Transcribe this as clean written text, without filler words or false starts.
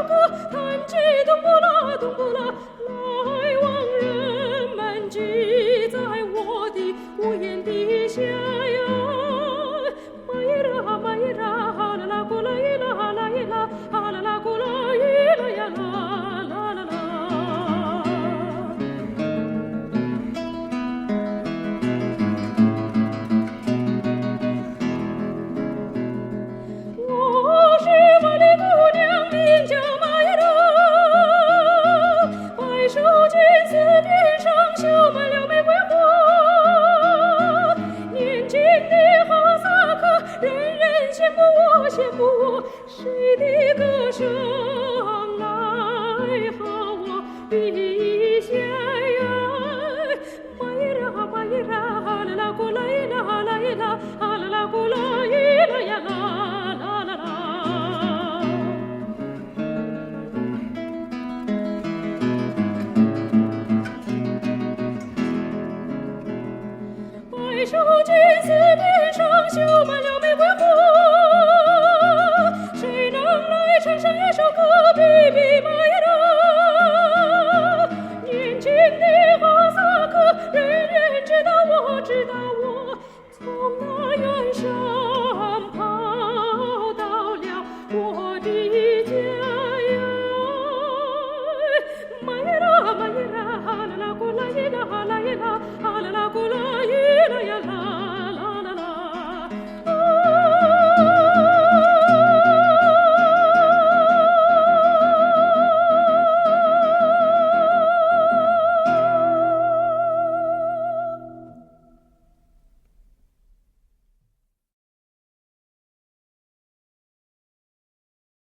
歌，弹起咚不啦咚不啦，来往人们聚在我的屋檐底下呀。玛依拉玛依拉，哈啦啦咕啦依啦哈啦依啦，哈啦啦咕啦依啦呀啦啦啦啦。我是玛丽姑娘，名叫玛依拉，白手巾丝边上绣满了玫瑰花，年轻的哈萨克，人人羡慕我，羡慕我，谁的歌声来和我比下呀？玛依拉玛依拉，哈啦啦咕啦依啦哈啦依啦，哈啦啦咕啦依啦呀啦啦啦啦。白手巾丝边上绣满了